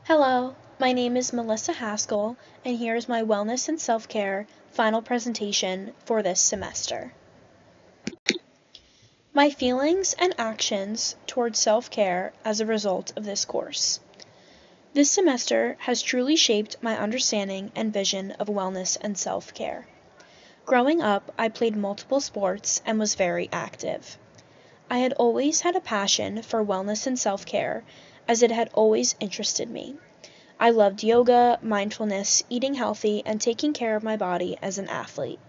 Hello, my name is Melissa Haskell, and here is my Wellness and Self-Care final presentation for this semester. My feelings and actions towards self-care as a result of this course. This semester has truly shaped my understanding and vision of wellness and self-care. Growing up, I played multiple sports and was very active. I had always had a passion for wellness and self-care, as it had always interested me. I loved yoga, mindfulness, eating healthy, and taking care of my body as an athlete.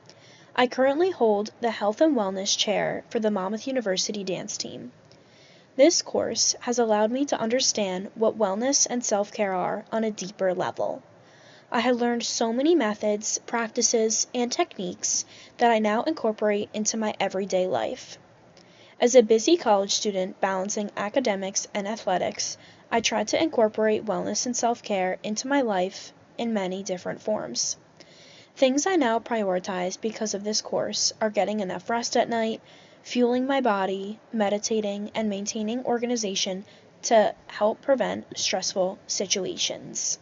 I currently hold the Health and Wellness Chair for the Monmouth University dance team. This course has allowed me to understand what wellness and self-care are on a deeper level. I have learned so many methods, practices, and techniques that I now incorporate into my everyday life. As a busy college student balancing academics and athletics, I try to incorporate wellness and self-care into my life in many different forms. Things I now prioritize because of this course are getting enough rest at night, fueling my body, meditating, and maintaining organization to help prevent stressful situations.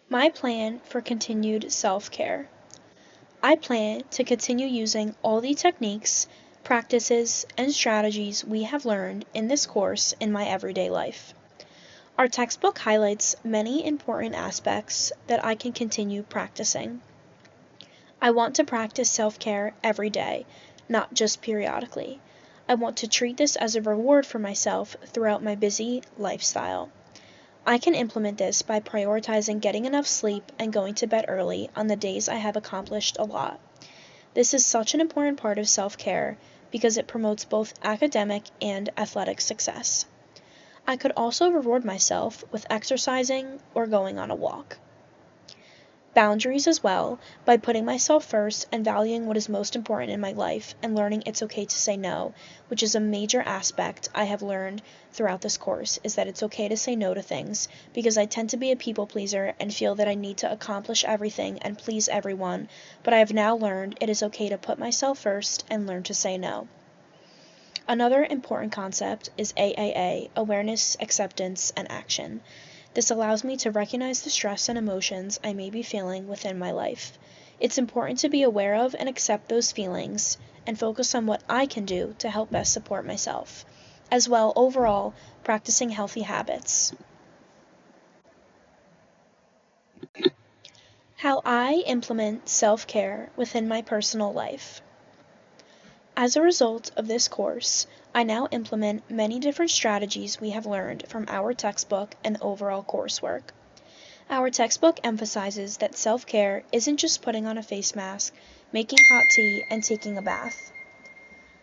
My plan for continued self-care. I plan to continue using all the techniques, practices, and strategies we have learned in this course in my everyday life. Our textbook highlights many important aspects that I can continue practicing. I want to practice self-care every day, not just periodically. I want to treat this as a reward for myself throughout my busy lifestyle. I can implement this by prioritizing getting enough sleep and going to bed early on the days I have accomplished a lot. This is such an important part of self-care because it promotes both academic and athletic success. I could also reward myself with exercising or going on a walk. Boundaries as well, by putting myself first and valuing what is most important in my life and learning it's okay to say no, which is a major aspect I have learned throughout this course, is that it's okay to say no to things because I tend to be a people pleaser and feel that I need to accomplish everything and please everyone, but I have now learned it is okay to put myself first and learn to say no. Another important concept is AAA, Awareness, Acceptance, and Action. This allows me to recognize the stress and emotions I may be feeling within my life. It's important to be aware of and accept those feelings and focus on what I can do to help best support myself. As well, overall, practicing healthy habits. How I implement self-care within my personal life. As a result of this course, I now implement many different strategies we have learned from our textbook and overall coursework. Our textbook emphasizes that self-care isn't just putting on a face mask, making hot tea, and taking a bath.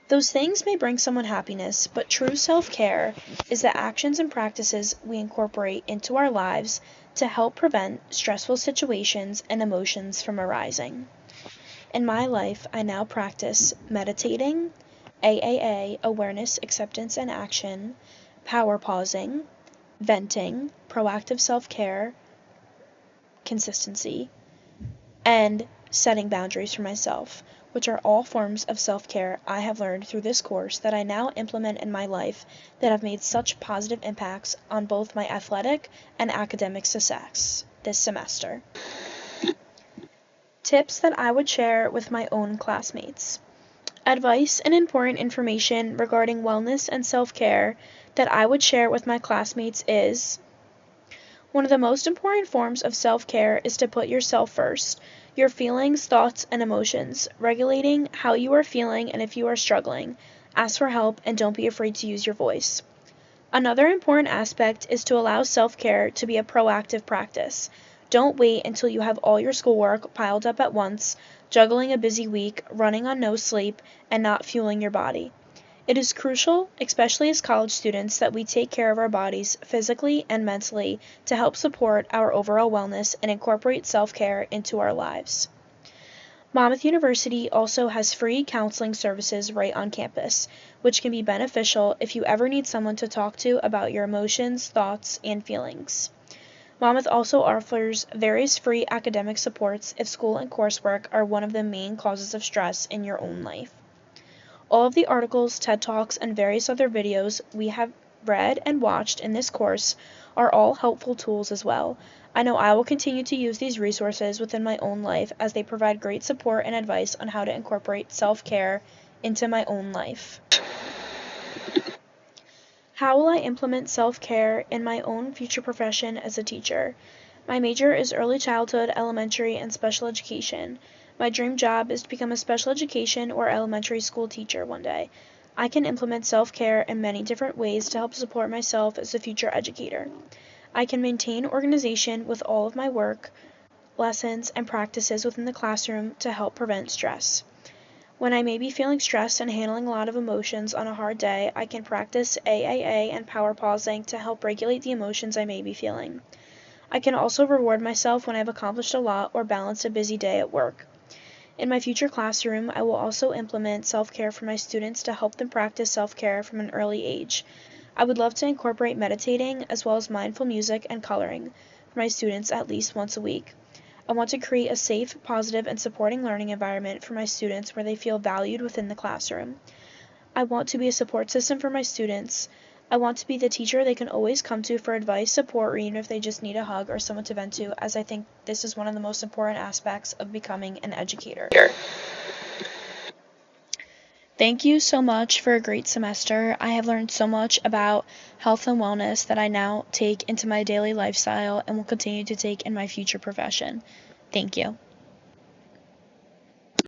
Those things may bring someone happiness, but true self-care is the actions and practices we incorporate into our lives to help prevent stressful situations and emotions from arising. In my life, I now practice meditating, AAA, Awareness, Acceptance, and Action, power pausing, venting, proactive self-care, consistency, and setting boundaries for myself, which are all forms of self-care I have learned through this course that I now implement in my life that have made such positive impacts on both my athletic and academic success this semester. Tips that I would share with my own classmates. Advice and important information regarding wellness and self-care that I would share with my classmates is: one of the most important forms of self-care is to put yourself first, your feelings, thoughts, and emotions, regulating how you are feeling, and if you are struggling, ask for help and don't be afraid to use your voice. Another important aspect is to allow self-care to be a proactive practice. Don't wait until you have all your schoolwork piled up at once, juggling a busy week, running on no sleep, and not fueling your body. It is crucial, especially as college students, that we take care of our bodies physically and mentally to help support our overall wellness and incorporate self-care into our lives. Monmouth University also has free counseling services right on campus, which can be beneficial if you ever need someone to talk to about your emotions, thoughts, and feelings. Monmouth also offers various free academic supports if school and coursework are one of the main causes of stress in your own life. All of the articles, TED Talks, and various other videos we have read, and watched in this course are all helpful tools as well. I know I will continue to use these resources within my own life as they provide great support and advice on how to incorporate self-care into my own life. How will I implement self-care in my own future profession as a teacher? My major is early childhood, elementary, and special education. My dream job is to become a special education or elementary school teacher one day. I can implement self-care in many different ways to help support myself as a future educator. I can maintain organization with all of my work, lessons, and practices within the classroom to help prevent stress. When I may be feeling stressed and handling a lot of emotions on a hard day, I can practice AAA and power pausing to help regulate the emotions I may be feeling. I can also reward myself when I've accomplished a lot or balanced a busy day at work. In my future classroom, I will also implement self-care for my students to help them practice self-care from an early age. I would love to incorporate meditating as well as mindful music and coloring for my students at least once a week. I want to create a safe, positive, and supporting learning environment for my students where they feel valued within the classroom. I want to be a support system for my students. I want to be the teacher they can always come to for advice, support, or even if they just need a hug or someone to vent to, as I think this is one of the most important aspects of becoming an educator. Thank you so much for a great semester. I have learned so much about health and wellness that I now take into my daily lifestyle and will continue to take in my future profession. Thank you.